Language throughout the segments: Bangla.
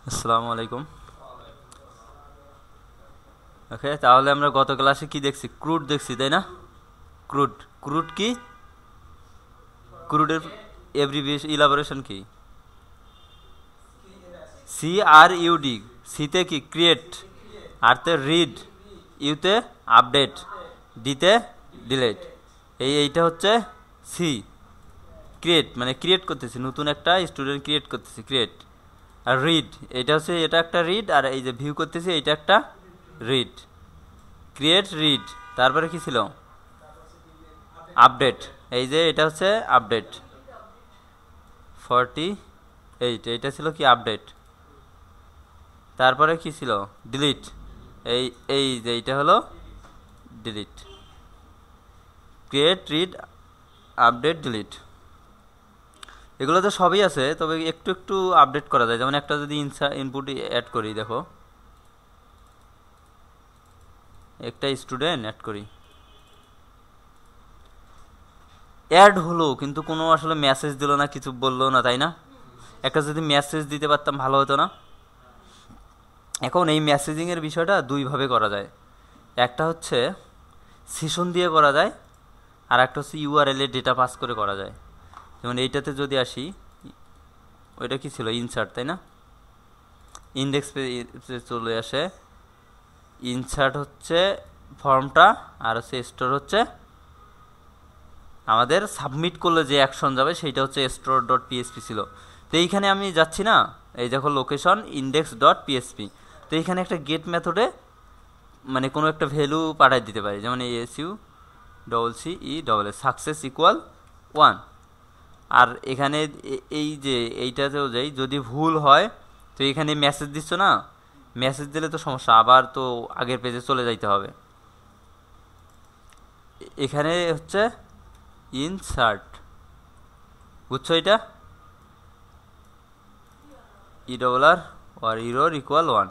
আসসালামু আলাইকুম। ওকে, তাহলে আমরা গত ক্লাসে কি দেখছি? ক্রুড দেখছি, তাই না? ক্রুড। ক্রুড কি? ক্রুডের এব্রিভিয়েশন ইলাবোরেশন কি? CRUD। সিতে কি? ক্রিয়েট, আরতে রিড, ইউতে আপডেট, ডিতে ডিলেট। এইটা হচ্ছে সি। ক্রিয়েট মানে ক্রিয়েট করতেছি, নতুন একটা স্টুডেন্ট ক্রিয়েট করতেছি, ক্রিয়েট। আর রিড, এটা হচ্ছে এটা একটা রিড, আর এই যে ভিউ করতেছি এইটা একটা রিড। ক্রিয়েট, রিড, তারপরে কি ছিল? আপডেট। এই যে এটা হচ্ছে আপডেট 48, এইটা ছিল কি? আপডেট। তারপরে কি ছিল? ডিলিট। এই এই যে এইটা হলো delete. Create, read, update, delete, এগুলো তো সবই আছে, তবে একটু একটু আপডেট করা যায়। যেমন একটা যদি ইনপুট অ্যাড করি, দেখো একটা স্টুডেন্ট অ্যাড করি, অ্যাড হলো কিন্তু কোনো আসলে মেসেজ দিল না, কিছু বললো না, তাই না? একটা যদি মেসেজ দিতে পারতাম ভালো হতো না? এখন এই মেসেজিংয়ের বিষয়টা দুইভাবে করা যায়। একটা হচ্ছে সেশন দিয়ে করা যায়, আর একটা হচ্ছে ইউআরএল এ ডেটা পাস করে করা যায়। যেমন এইটাতে যদি আসি, ওইটা কি ছিল? ইনসার্ট, তাই না? ইন্ডেক্স পেজে চলে আসে। ইনসার্ট হচ্ছে ফর্মটা, আর হচ্ছে স্টোর হচ্ছে আমাদের সাবমিট করলে যে অ্যাকশন যাবে, সেইটা হচ্ছে স্টোর ডট পিএসপি ছিল। তো এইখানে আমি যাচ্ছি না, এই দেখো লোকেশন ইন্ডেক্স ডট পিএসপি। তো এইখানে একটা গেট মেথডে মানে কোনো একটা ভ্যালু পাঠাই দিতে পারি, যেমন ASU CCE সাকসেস ইকুয়াল 1। আর এখানে এই যে এইটাতেও যাই, যদি ভুল হয় তো এখানে মেসেজ দিচ্ছ না, মেসেজ দিলে তো সমস্যা, আবার তো আগের পেজে চলে যাইতে হবে। এখানে হচ্ছে ইনসার্ট, বুঝছো? এটা ERR আর ইরোর ইকুয়াল 1।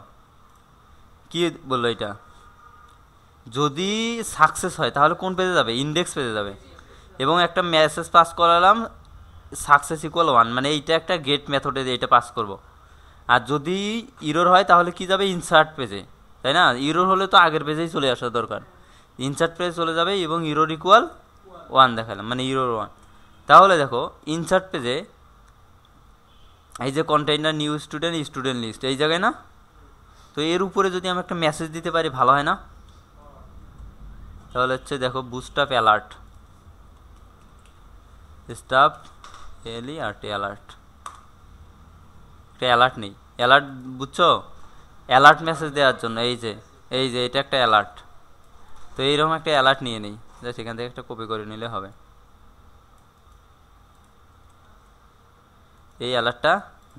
কি বললো এটা? যদি সাকসেস হয় তাহলে কোন পেজে যাবে? ইন্ডেক্স পেজে যাবে। এবং একটা মেসেজ পাস করালাম সাকসেস ইকুয়াল 1, মানে এইটা একটা গেট মেথডে এইটা পাস করব। আর যদি ইরোর হয় তাহলে কি যাবে? ইনসার্ট পেজে, তাই না? ইরোর হলে তো আগের পেজেই চলে আসা দরকার। ইনসার্ট পেজে চলে যাবে এবং ইরোর ইকুয়াল 1 দেখালাম, মানে ইরোর 1। তাহলে দেখো ইনসার্ট পেজে এই যে container new student, student list, এই জায়গায় না? তো এর উপরে যদি আমি একটা মেসেজ দিতে পারি ভালো হয় না? তাহলে হচ্ছে দেখো বুস্টআপ অ্যালার্ট, স্টাফ ALERT অ্যালার্ট, একটা অ্যালার্ট নেই, অ্যালার্ট, বুঝছো? অ্যালার্ট মেসেজ দেওয়ার জন্য এই যে এটা একটা অ্যালার্ট। তো এইরকম একটা অ্যালার্ট নিয়ে নেই, সেখান থেকে একটা কপি করে নিলে হবে। এই অ্যালার্টটা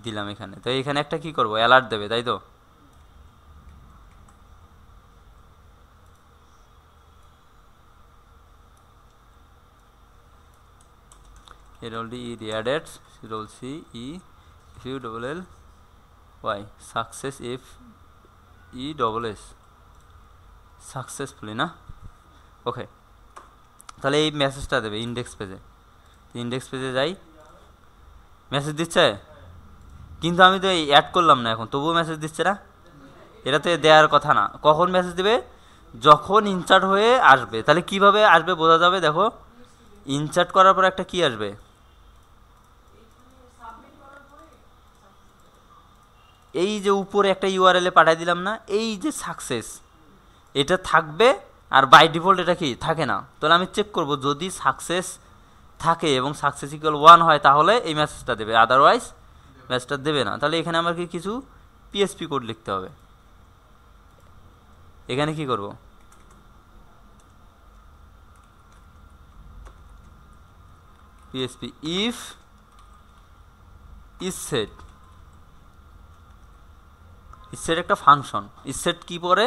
দিলাম এখানে। তো এখানে একটা কি করব? অ্যালার্ট দেবে, তাই তো? এরোলডি ই রিয়াডেড roll C E U double L Y success if ESS successfully, না? ওকে, তাহলে এই মেসেজটা দেবে ইন্ডেক্স পেজে। ইন্ডেক্স পেজে যাই, মেসেজ দিচ্ছে, কিন্তু আমি তো অ্যাড করলাম না এখন, তবুও মেসেজ দিচ্ছে না। এটা তো দেওয়ার কথা না। কখন মেসেজ দিবে? যখন ইনসার্ট হয়ে আসবে। তাহলে কিভাবে আসবে বোঝা যাবে? দেখো ইনসার্ট করার পর একটা কি আসবে? এই যে উপরে একটা ইউআরএল এ পাঠিয়ে দিলাম না, এই যে সাকসেস, এটা থাকবে। আর বাই ডিফল্ট এটা কি থাকে না। তাহলে আমি চেক করব, যদি সাকসেস থাকে এবং সাকসেস ইকুয়াল 1 হয় তাহলে এই মেসেজটা দেবে, আদারওয়াইজ মেসেজটা দেবে না। তাহলে এখানে আমাকে কিছু পিএসপি কোড লিখতে হবে। এখানে কি করব? পিএসপি ইফ ইসেট, ইসেট একটা ফাংশন। ইসেট কি পরে?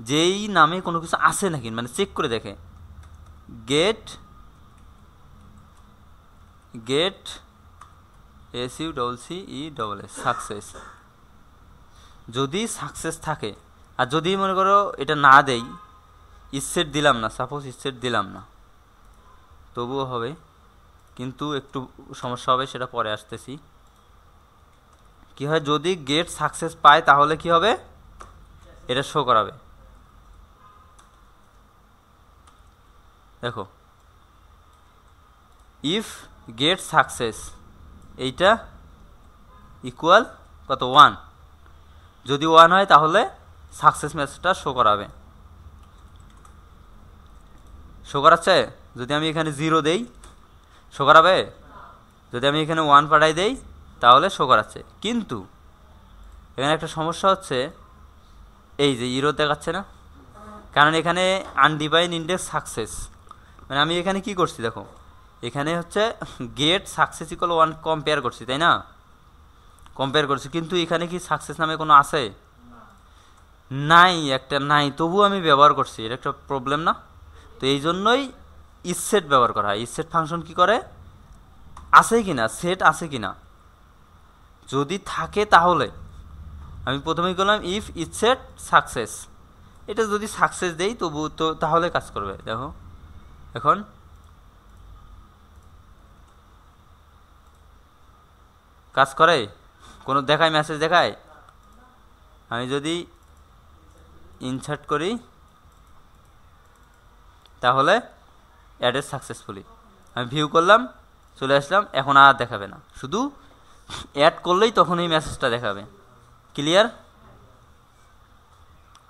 যেই নামে কোনো কিছু আসে নাকি, মানে চেক করে দেখে। গেট গেট SUCCESS সাকসেস, যদি সাকসেস থাকে। আর যদি মনে করো এটা না দেই, ইসেট দিলাম না, সাপোজ ইসেট দিলাম না, তবুও হবে, কিন্তু একটু সমস্যা হবে, সেটা পরে আসতেছি। কি হয়, যদি গেট সাকসেস পায় তাহলে কি হবে, এটা শো করাবে। দেখো ইফ গেট সাকসেস এইটা ইকুয়াল কত 1, যদি 1 হয় তাহলে সাকসেস মেসেজটা শো করাবে। শো করাচ্ছে? যদি আমি এখানে 0 দেই শো করাবে? যদি আমি এখানে 1 পাঠাই দেই তাহলে শো করাচ্ছে। কিন্তু এখানে একটা সমস্যা হচ্ছে, এই যে ইরো দেখাচ্ছে না, কারণ এখানে আনডিফাইন্ড ইন্ডেক্স সাকসেস, মানে আমি এখানে কি করছি দেখো, এখানে হচ্ছে গেট সাকসেস ইকুয়াল 1 কম্পেয়ার করছি, তাই না? কম্পেয়ার করছি, কিন্তু এখানে কি সাকসেস নামে কোনো আছে? নাই, একটা নাই, তবু আমি ব্যবহার করছি, এটা একটা প্রবলেম না? তো এই জন্যই ইসেট ব্যবহার করা হয়। ইসেট ফাংশন কি করে, আছে কিনা, সেট আছে কিনা, যদি থাকে তাহলে আমি প্রথমেই করলাম ইফ ইসেট সাকসেস, এটা যদি সাকসেস দেই তবু তো তাহলে কাজ করবে। দেখো এখন কাজ করে, কোনো দেখায়, মেসেজ দেখায়? আমি যদি ইনসার্ট করি তাহলে অ্যাডেড সাকসেসফুলি, আমি ভিউ করলাম, চলে আসলাম, এখন আর দেখাবে না, শুধু অ্যাড করলেই তখন এই মেসেজটা দেখাবে। ক্লিয়ার?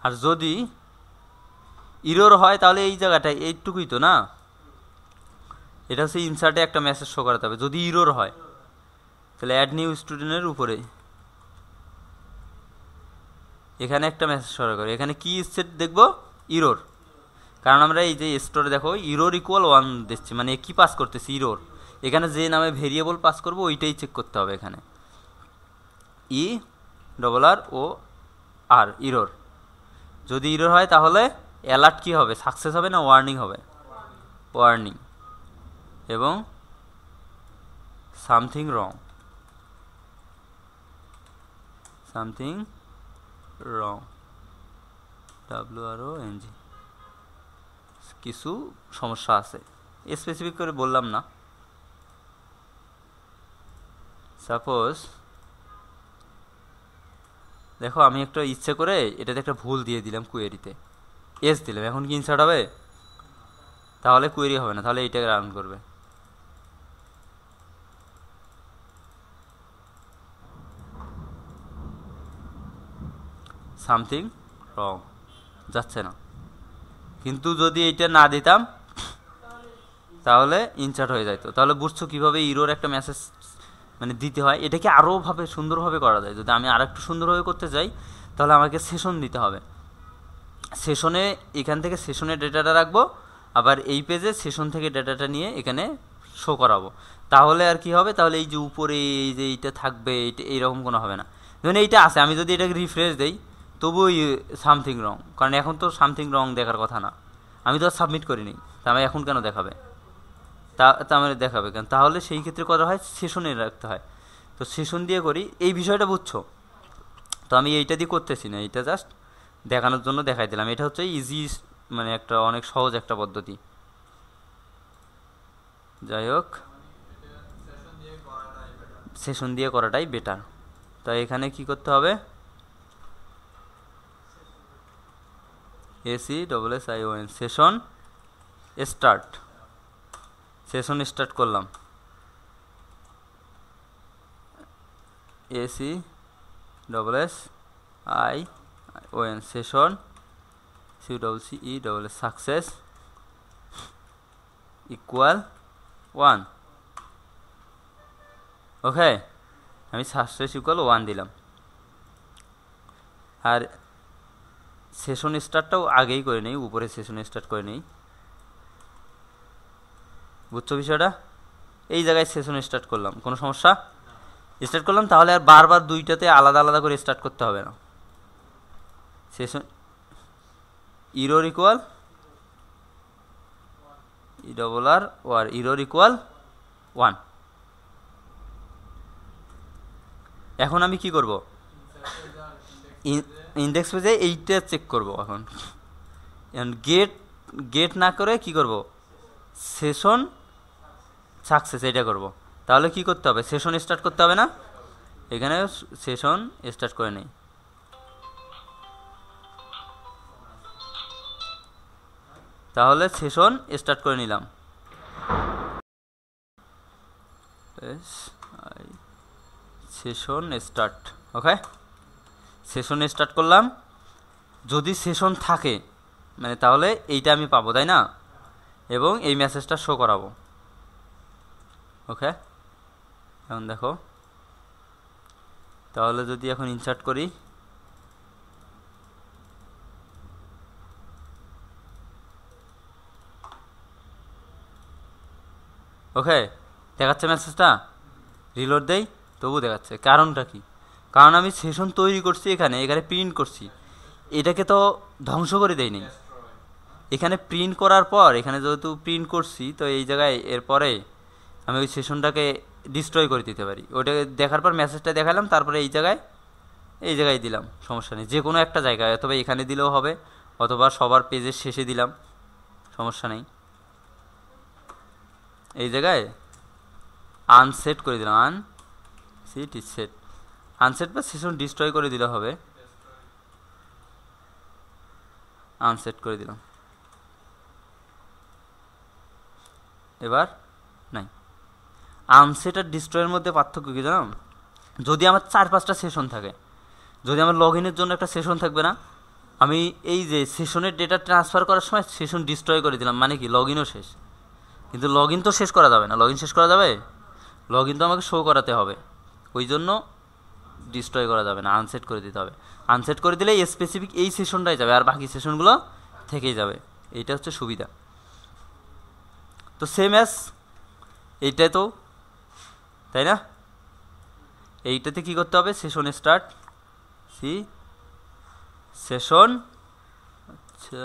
আর যদি ইরোর হয় তাহলে এই জায়গাটায় এইটুকুই তো না, এটা হচ্ছে ইনসার্টে একটা মেসেজ শো করাতে হবে। যদি ইরোর হয় তাহলে অ্যাড নিউ স্টুডেন্টের উপরে এখানে একটা মেসেজ শো করে, এখানে কি সেট দেখবো, ইরোর, কারণ আমরা এই যে স্টোরে দেখো ইরোর ইকুয়াল 1 দিচ্ছি, মানে কি পাস করতেছি, ইরোর। এখানে যে নামে ভেরিয়েবল পাস করবো ওইটাই চেক করতে হবে, এখানে ERR ইরোর। যদি ইরোর হয় তাহলে অ্যালার্ট কি হবে, সাকসেস হবে না ওয়ার্নিং হবে? ওয়ার্নিং। এবং something wrong, something wrong, WRONG, কিছু সমস্যা আছে, স্পেসিফিক করে বললাম না। সাপোজ দেখো আমি একটা ইচ্ছে করে এটাতে একটা ভুল দিয়ে দিলাম, কুয়েরিতে এস দিলাম, এখন কি ইনসার্ট হবে? তাহলে কুয়েরি হবে না, তাহলে এইটাকে রান করবে। সামথিং রং যাচ্ছে না, কিন্তু যদি এইটা না দিতাম তাহলে ইনসার্ট হয়ে যাইতো। তাহলে বুঝছো কিভাবে ইরোর একটা মেসেজ মানে দিতে হয়। এটাকে আরও ভাবে সুন্দরভাবে করা যায়। যদি আমি আর একটু সুন্দরভাবে করতে চাই তাহলে আমাকে সেশন দিতে হবে। সেশনে এখান থেকে সেশনে ডেটাটা রাখবো, আবার এই পেজে সেশন থেকে ডেটাটা নিয়ে এখানে শো করাবো। তাহলে আর কি হবে, তাহলে এই যে উপরে এই যে এইটা থাকবে, এইটা এইরকম কোনো হবে না। ধরুন এইটা আছে, আমি যদি এটাকে রিফ্রেশ দেই তবুও সামথিং রং, কারণ এখন তো সামথিং রং দেখার কথা না, আমি তো আর সাবমিট করিনি, তা আমি এখন কেন দেখাবে, তা আমার দেখাবে কেন? তাহলে সেই ক্ষেত্রে করা হয় সেশনে রাখতে হয়। তো সেশন দিয়ে করি, এই বিষয়টা বুঝছো? তো আমি এইটা দিয়ে করতেছি না, এইটা জাস্ট দেখানোর জন্য দেখাই দিলাম। এটা হচ্ছে ইজি, মানে একটা অনেক সহজ একটা পদ্ধতি। যাই হোক, সেশন দিয়ে করাটাই বেটার। তাই এখানে কি করতে হবে, ACSSION session start, session start করলাম, ACSSION session CCE success equal 1। ওকে, আমি সাকসেস ইকুয়াল 1 দিলাম। আর সেশন স্টার্টটাও আগেই করে নেই, উপরে সেশন স্টার্ট করে নেই, বুঝছো বিষয়টা? এই জায়গায় সেশন স্টার্ট করলাম, কোনো সমস্যা? স্টার্ট করলাম, তাহলে আর বারবার দুইটাতে আলাদা আলাদা করে স্টার্ট করতে হবে না। Session error equal ERR error equal 1। এখন আমি কি করব, ইন্ডেক্স পেজে এইটা চেক করব। এখন গেট না করে কি করব, সেশন সাকসেস এটা করব। তাহলে কি করতে হবে, সেশন স্টার্ট করতে হবে না? এখানে সেশন স্টার্ট করে নেই। তাহলে সেশন স্টার্ট করে নিলাম। সেশন স্টার্ট, ওকে, সেশন স্টার্ট করলাম। যদি সেশন থাকে মানে তাহলে এইটা আমি পাবো, তাই না, এবং এই মেসেজটা শো করাবো। ওকে, এখন দেখো, তাহলে যদি এখন ইনসার্ট করি, ওকে, দেখাচ্ছে মেসেজটা। রিলোড দেই, তবু দেখাচ্ছে। কারণটা কি? কারণ আমি সেশন তৈরি করছি, এখানে প্রিন্ট করছি, এটাকে তো ধ্বংস করে দেয়নি। এখানে প্রিন্ট করার পর, এখানে যেহেতু প্রিন্ট করছি, তো এই জায়গায় এরপরে আমি ওই সেশনটাকে ডিস্ট্রয় করে দিতে পারি। ওটাকে দেখার পর মেসেজটা দেখালাম, তারপরে এই জায়গায় দিলাম, সমস্যা নেই। যে কোনো একটা জায়গায়, অথবা এখানে দিলেও হবে, অথবা সবার পেজের শেষে দিলাম, সমস্যা নেই। এই জায়গায় আনসেট করে দিলাম, আনসেট বা সেশন ডিস্ট্রয় করে দিলে হবে। আনসেট করে দিলাম, এবার নাই। আনসেট আর ডিস্ট্রয়ের মধ্যে পার্থক্য কি জানো? যদি আমার 4-5টা সেশন থাকে, যদি আমার লগ ইনের জন্য একটা সেশন থাকবে না, আমি এই যে সেশনের ডেটা ট্রান্সফার করার সময় সেশন ডিস্ট্রয় করে দিলাম, মানে কি লগ ইনও শেষ। কিন্তু লগ ইন তো শেষ করা যাবে না। লগ ইন শেষ করা যাবে? লগ ইন তো আমাকে শো করাতে হবে, ওই জন্য ডিস্ট্রয় করা যাবে না, আনসেট করে দিতে হবে। আনসেট করে দিলে স্পেসিফিক এই সেশনটাই যাবে, আর বাকি সেশনগুলো থেকেই যাবে। এইটা হচ্ছে সুবিধা। তো সেম অ্যাজ এইটাই তো, তাই না? এইটাতে কি করতে হবে? সেশন স্টার্ট, সেশন, আচ্ছা,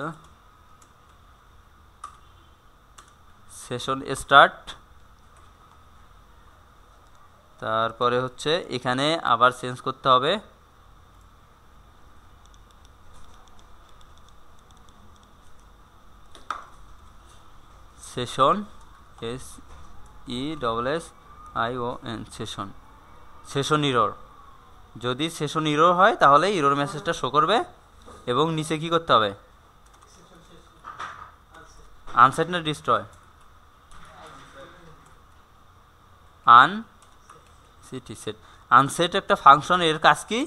সেশন স্টার্ট। তারপরে হচ্ছে এখানে আবার চেঞ্জ করতে হবে, session, SESSION, session, session error. যদি সেশন ইরর হয় তাহলে ইরর মেসেজটা শো করবে, এবং নিচে কি করতে হবে? আনসেট না ডিস্ট্রয়? সেট। আনসেট একটা ফাংশন, এর কাজ কি?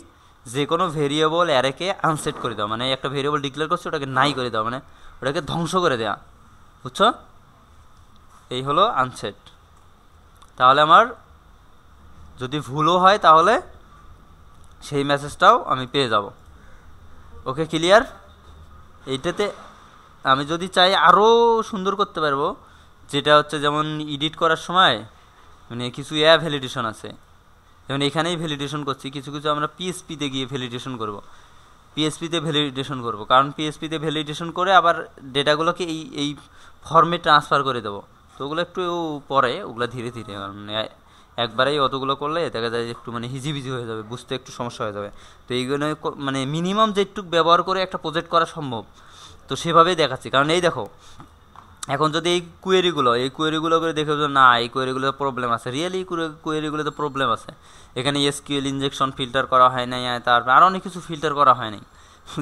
যে কোনো ভেরিয়েবল অ্যারেকে আনসেট করে দেওয়া, মানে একটা ভেরিয়েবল ডিক্লেয়ার করছে ওটাকে নাই করে দেওয়া, মানে ওটাকে ধ্বংস করে দেওয়া, বুঝছো? এই হলো আনসেট। তাহলে আমার যদি ভুলও হয় তাহলে সেই মেসেজটাও আমি পেয়ে যাব। ওকে, ক্লিয়ার? এইটাতে আমি যদি চাই আরও সুন্দর করতে পারবো, যেটা হচ্ছে যেমন এডিট করার সময় মানে কিছু ভ্যালিডেশন আছে, যেমন এখানেই ভ্যালিডেশন করছি, কিছু আমরা পিএসপিতে গিয়ে ভ্যালিডেশন করব। কারণ পিএসপিতে ভ্যালিডেশন করে আবার ডেটাগুলোকে এই ফর্মে ট্রান্সফার করে দেবো। তো ওগুলো একটু পরে, ওগুলো ধীরে ধীরে, মানে একবারেই অতগুলো করলে দেখা যায় একটু মানে হিজিবিজি হয়ে যাবে, বুঝতে একটু সমস্যা হয়ে যাবে। তো এইগুলো মানে মিনিমাম যেটুকু ব্যবহার করে একটা প্রজেক্ট করা সম্ভব, তো সেভাবেই দেখাচ্ছি। কারণ এই দেখো, এখন যদি এই কোয়েরিগুলো করে দেখে না এই কোয়েরিগুলোতে প্রবলেম আছে, রিয়েলি কোয়েরিগুলোতে প্রবলেম আছে। এখানে এসকিউএল ইনজেকশন ফিল্টার করা হয় নাই, তারপর আরও অনেক কিছু ফিল্টার করা হয় নাই,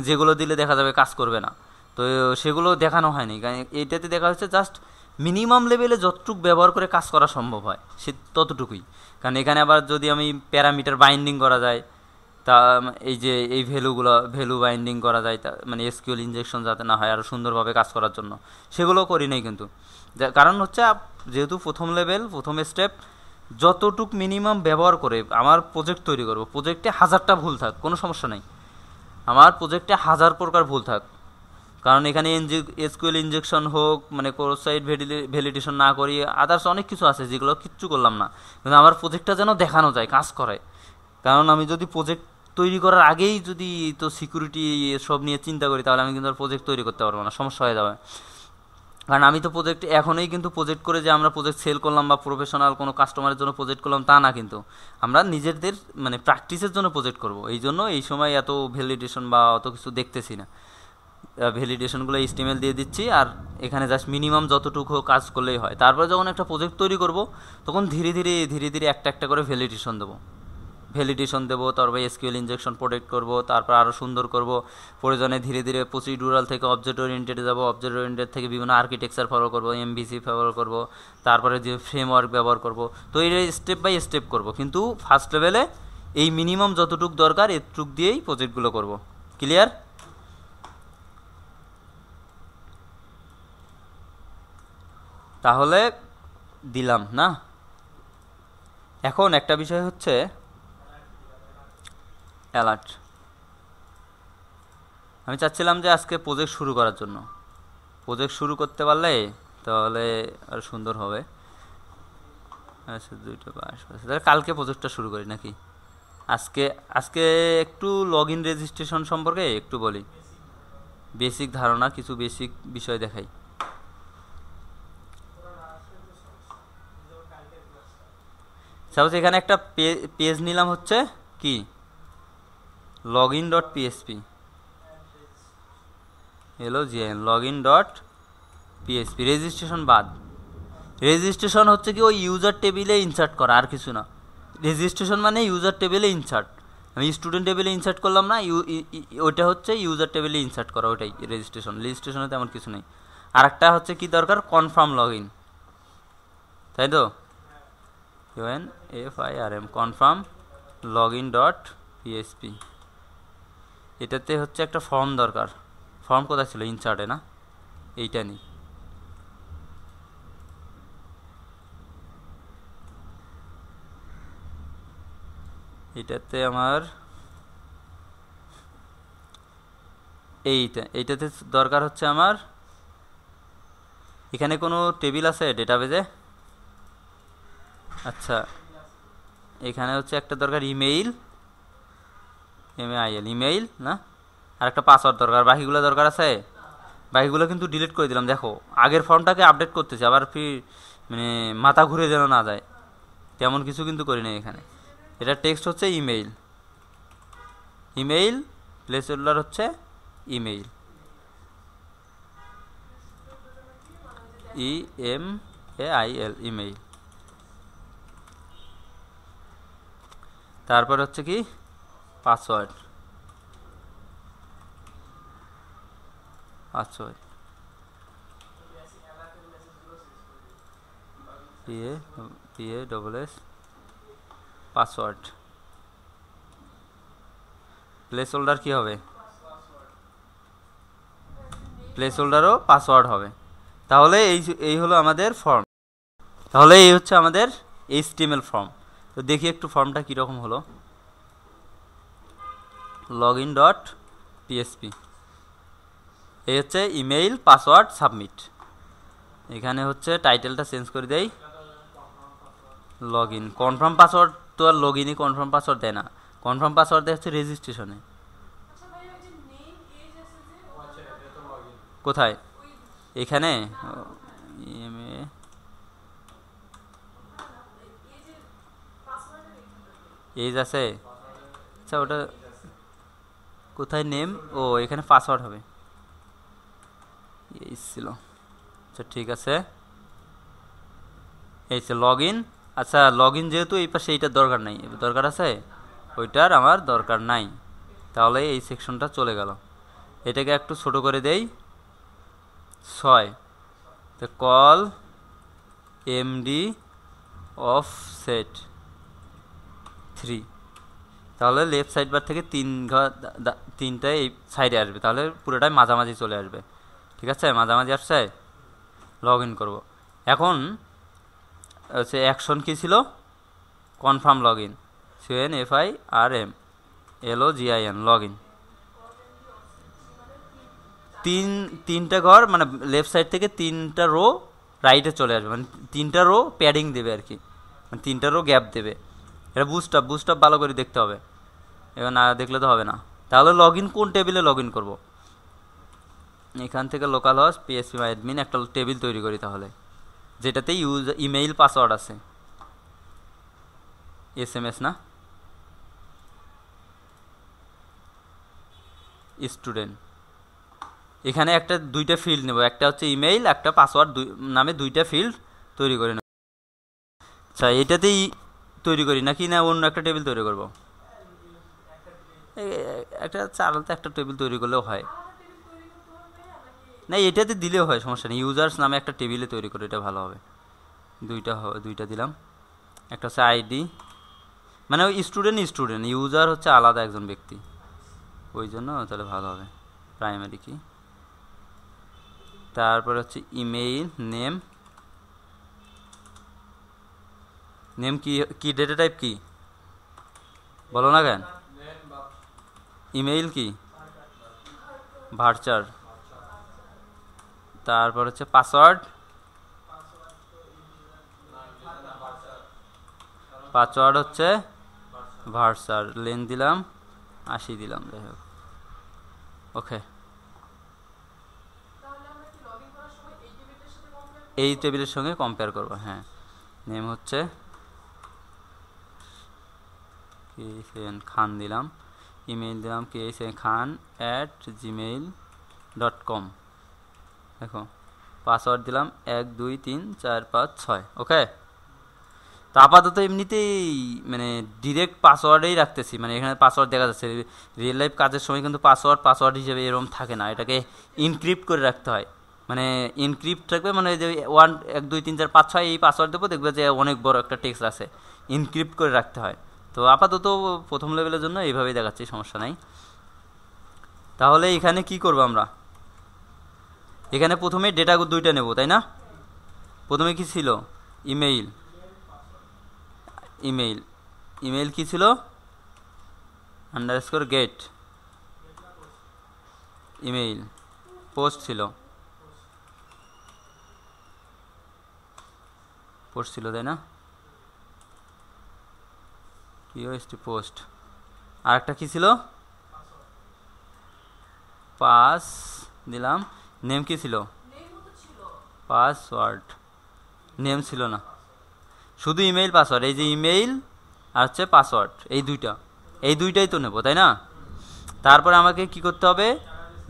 যেগুলো দিলে দেখা যাবে কাজ করবে না। তো সেগুলো দেখানো হয়নি, কারণ এইটাতে দেখা হচ্ছে জাস্ট মিনিমাম লেভেলে যতটুকু ব্যবহার করে কাজ করা সম্ভব হয় সে ততটুকুই। কারণ এখানে আবার যদি আমি প্যারামিটার বাইন্ডিং করা যায়, তা এই যে এই ভ্যালু বাইন্ডিং করা যায়, তা মানে এসকিউএল ইনজেকশন যাতে না হয়, আরও সুন্দরভাবে কাজ করার জন্য, সেগুলো করি নাই কিন্তু। কারণ হচ্ছে যেহেতু প্রথম স্টেপ, যতটুক মিনিমাম ব্যবহার করে আমার প্রজেক্ট তৈরি করব, প্রজেক্টে 1000টা ভুল থাক কোনো সমস্যা নেই, আমার প্রজেক্টে 1000 প্রকার ভুল থাক। কারণ এখানে এসকিউএল ইনজেকশন হোক, মানে ক্রস সাইট ভ্যালিডেশন না করি, আদার্স অনেক কিছু আছে যেগুলো কিচ্ছু করলাম না, কিন্তু আমার প্রজেক্টটা যেন দেখানো যায় কাজ করে। কারণ আমি যদি প্রজেক্ট তৈরি করার আগেই যদি তো সিকিউরিটি সব নিয়ে চিন্তা করি, তাহলে আমি কিন্তু আর প্রজেক্ট তৈরি করতে পারবো না, সমস্যা হয়ে যাবে। কারণ আমি তো প্রজেক্ট এখনই কিন্তু প্রজেক্ট করে যে আমরা প্রজেক্ট সেল করলাম বা প্রফেশনাল কোনো কাস্টমারের জন্য প্রজেক্ট করলাম তা না, কিন্তু আমরা নিজেদের মানে প্র্যাকটিসের জন্য প্রজেক্ট করব। এই জন্য এই সময় এত ভ্যালিডেশন বা অত কিছু দেখতেছি না, ভ্যালিডেশনগুলো HTML দিয়ে দিচ্ছি, আর এখানে জাস্ট মিনিমাম যতটুকু কাজ করলেই হয়। তারপরে যখন একটা প্রজেক্ট তৈরি করব, তখন ধীরে ধীরে একটা করে ভ্যালিডেশন দেবো। ভ্যালিডেশন দেবো, তারপর এসকিউএল ইনজেকশন প্রোটেক্ট করব, তারপর আরও সুন্দর করব, প্রয়োজনে ধীরে ধীরে প্রসিডিউরাল থেকে অবজেক্ট ওরিয়েন্টেডে যাবো, অবজেক্ট ওরিয়েন্টেড থেকে বিভিন্ন আর্কিটেকচার ফলো করব, এমভিসি ফলো করব, তারপরে যে ফ্রেমওয়ার্ক ব্যবহার করব। তো এই স্টেপ বাই স্টেপ করব, কিন্তু ফার্স্ট লেভেলে এই মিনিমাম যতটুকু দরকার এতটুক দিয়েই প্রজেক্টগুলো করব। ক্লিয়ার? তাহলে দিলাম না। এখন একটা বিষয় হচ্ছে অ্যালার্ট। আমি চাচ্ছিলাম যে আজকে প্রজেক্ট শুরু করার জন্য, প্রজেক্ট শুরু করতে পারলে তাহলে আর সুন্দর হবে। আচ্ছা 2টা 22 তাহলে কালকে প্রজেক্টটা শুরু করি নাকি? আজকে আজকে একটু লগ ইন রেজিস্ট্রেশন সম্পর্কে একটু বলি, বেসিক ধারণা, কিছু বেসিক বিষয় দেখাই। সাপোজ এখানে একটা পেজ নিলাম, হচ্ছে কি login.php, login.php, রেজিস্ট্রেশন বাদ। রেজিস্ট্রেশন হচ্ছে কি ওই ইউজার টেবিলে ইনসার্ট করা, আর কিছু না। রেজিস্ট্রেশন মানে ইউজার টেবিলে ইনসার্ট। আমি স্টুডেন্ট টেবিলে ইনসার্ট করলাম না, ওইটা হচ্ছে ইউজার টেবিলে ইনসার্ট করা, ওইটাই রেজিস্ট্রেশন। রেজিস্ট্রেশনে তেমন কিছু নেই। আর একটা হচ্ছে কি দরকার, কনফার্ম লগ ইন, তাই তো? FIRM confirm login.php। এটাতে হচ্ছে একটা ফর্ম দরকার। ফর্ম কোথায় ছিল? ইনসার্টে না? এইটা নেই। এটাতে আমার এইটাতে দরকার হচ্ছে আমার, এখানে কোনো টেবিল আছে ডেটাবেজে? আচ্ছা, এখানে হচ্ছে একটা দরকার ইমেইল, MAIL ইমেইল না, আর একটা পাসওয়ার্ড দরকার। বাকিগুলো দরকার আছে? বাকিগুলো কিন্তু ডিলিট করে দিলাম। দেখো আগের ফর্মটাকে আপডেট করতেছি, আবার মানে মাথা ঘুরে যেন না যায়, তেমন কিছু কিন্তু করি নাই এখানে। এটা টেক্সট হচ্ছে ইমেইল, ইমেইল প্লেস হোল্ডার হচ্ছে ইমেইল, EMAIL ইমেইল। তারপর হচ্ছে কি password, password PASS password. Place holder কি হবে? প্লেস হোল্ডারও পাসওয়ার্ড হবে। তাহলে এই হলো আমাদের ফর্ম। তাহলে এই হচ্ছে আমাদের HTML ফর্ম। তো দেখি একটু ফর্মটা কীরকম হলো। login.php, এই হচ্ছে ইমেইল, পাসওয়ার্ড, সাবমিট। এখানে হচ্ছে টাইটেলটা চেঞ্জ করে দেই, লগ ইন। কনফার্ম পাসওয়ার্ড তো আর লগ ইনই কনফার্ম পাসওয়ার্ড দেয় না, কনফার্ম পাসওয়ার্ড দেয় হচ্ছে রেজিস্ট্রেশনে। কোথায়? এখানে এজ আছে। আচ্ছা ওটা কোথায় নেম? ও এখানে পাসওয়ার্ড হবে, এই ছিল। আচ্ছা ঠিক আছে, এই যে লগ ইন। আচ্ছা লগ ইন যেহেতু এই পাশে এইটার দরকার নাই, দরকার আছে ওইটার, আমার দরকার নাই। তাহলে এই সেকশনটা চলে গেল। এটাকে একটু ছোট করে দেই, 6। তো কল MD অফসেট 3। তাহলে লেফট সাইড বার থেকে 3টায় এই সাইডে আসবে, তাহলে পুরোটাই মাঝামাঝি চলে আসবে। ঠিক আছে, মাঝামাঝি আসছে। লগ ইন করবো। এখন হচ্ছে অ্যাকশন কী ছিল? Confirm log in, CONFIRM LOGIN log in. তিনটা ঘর, মানে লেফট সাইড থেকে 3টা রো রাইটে চলে আসবে, মানে 3টা রো প্যাডিং দেবে আর কি, মানে 3টা রো গ্যাপ দেবে। এটা বুস্ট আপ ভালো করে দেখতে হবে, এবার না দেখলে তো হবে না। তাহলে লগ ইন কোন টেবিলে লগ ইন করবো? এখান থেকে লোকাল হোস্ট PHP অ্যাডমিন একটা টেবিল তৈরি করি তাহলে, যেটাতে ইমেইল পাসওয়ার্ড আছে, SMS না, স্টুডেন্ট। এখানে দুইটা ফিল্ড নেব, একটা হচ্ছে ইমেইল, একটা পাসওয়ার্ড নামে 2টা ফিল্ড তৈরি করে নেব। আচ্ছা এটাতেই তৈরি করি নাকি না অন্য একটা টেবিল তৈরি করব? একটা আলাদা একটা টেবিল তৈরি করলেও হয়, না এটাতে দিলেও হয়, সমস্যা নেই। ইউজার্স নামে একটা টেবিলে তৈরি করে, এটা ভালো হবে। দুইটা দিলাম। একটা হচ্ছে আইডি, মানে ওই স্টুডেন্ট ইউজার হচ্ছে আলাদা একজন ব্যক্তি, ওই জন্য তাহলে ভালো হবে। প্রাইমারি কি, তারপরে হচ্ছে ইমেইল নেম কি ডেটা টাইপ কি বলো না কেন? ইমেইল কি ভার্চার। তারপর হচ্ছে পাসওয়ার্ড হচ্ছে ভার্চার। লেন দিলাম 80 দিলাম, যাই হোক ওকে। এই টেবিলের সঙ্গে কম্পেয়ার করবো, হ্যাঁ। নেম হচ্ছে খান দিলাম, ইমেইল দিলাম KSNKhan@gmail.com। দেখো পাসওয়ার্ড দিলাম 1 2 3 4 5 6, ওকে। তো আপাতত এমনিতেই মানে ডিরেক্ট পাসওয়ার্ডেই রাখতেছি, মানে এখানে পাসওয়ার্ড দেখা যাচ্ছে। রিয়েল লাইফ কাজের সময় কিন্তু পাসওয়ার্ড হিসেবে এরকম থাকে না, এটাকে ইনক্রিপ্ট করে রাখতে হয়। মানে ইনক্রিপ্ট থাকবে, মানে যে 1 1 2 3 4 5 6 এই পাসওয়ার্ড দেবো, দেখবে যে অনেক বড় একটা টেক্সট আছে, ইনক্রিপ্ট করে রাখতে হয়। তো আপাতত প্রথম লেভেলের জন্য এইভাবেই দেখাচ্ছি, সমস্যা নাই। তাহলে এখানে কি করব আমরা? এখানে প্রথমে ডেটা দুইটা নেব, তাই না? প্রথমে কি ছিল? ইমেইল কি ছিল? _get email. পোস্ট ছিল, তাই না? পোস্ট। আর একটা কি ছিল? পাস দিলাম। নেম কি ছিল? পাসওয়ার্ড। নেম ছিল না, শুধু ইমেইল পাসওয়ার্ড। এই যে ইমেইল আর হচ্ছে পাসওয়ার্ড, এই দুইটাই তো নেব, তাই না? তারপরে আমাকে কি করতে হবে?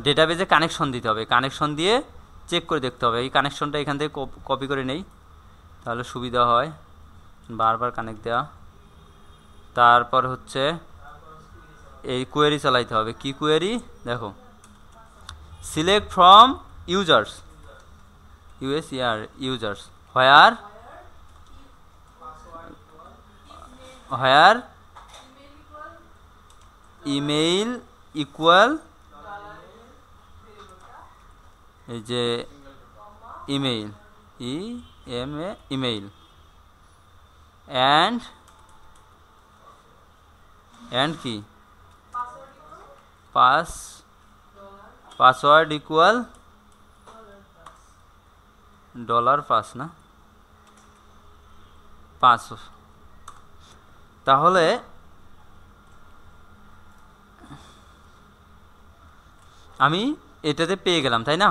ডেটাবেজে কানেকশন দিতে হবে। কানেকশন দিয়ে চেক করে দেখতে হবে। এই কানেকশনটা এখান থেকে কপি করে নেই, তাহলে সুবিধা হয় বারবার কানেক্ট দেওয়া। তারপর হচ্ছে এই কোয়েরি চালাইতে হবে। কি কোয়েরি? দেখো, select from users where email equal, এই যে ইমেইল ইমেইল অ্যান্ড কি পাসওয়ার্ড ইকুয়াল $5 না 5। তাহলে আমি এটাতে পেয়ে গেলাম, তাই না?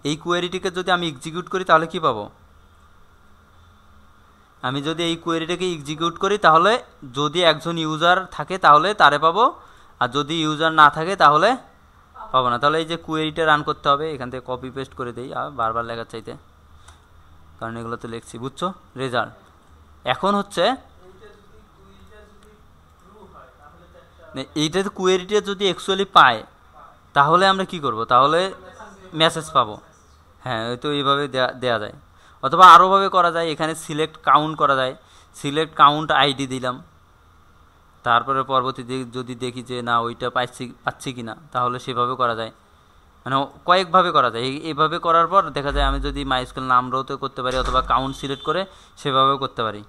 এই কোয়েরিটিকে যদি আমি এক্সিকিউট করি তাহলে কি পাবো? আমি যদি এই কোয়েরিটাকে এক্সিকিউট করি তাহলে যদি একজন ইউজার থাকে তাহলে তারে পাবো, আর যদি ইউজার না থাকে তাহলে পাবো না। তাহলে এই যে কোয়েরিটা রান করতে হবে, এখান থেকে কপি পেস্ট করে দেই, আর বারবার লেখার চাইতে, কারণ এগুলো তো লিখছি, বুঝছো? রেজাল্ট এখন হচ্ছে এইটা কোয়েরিটা যদি অ্যাকচুয়ালি পায় তাহলে আমরা কি করব? তাহলে মেসেজ পাবো। হ্যাঁ, তো এইভাবে দেয়া যায়, অথবা আরোভাবে করা যায়। এখানে সিলেক্ট কাউন্ট করা যায়। সিলেক্ট কাউন্ট আইডি দিলাম, তারপরে পরবর্তীতে যদি দেখি যে না ওইটা পাচ্ছি কি না, তাহলে সেভাবে করা যায়। মানে কয়েকভাবে করা যায়। এইভাবে করার পর দেখা যায় আমি যদি মাইস্কুল নামরাও তো করতে পারি, অথবা কাউন্ট সিলেক্ট করে সেভাবেও করতে পারি।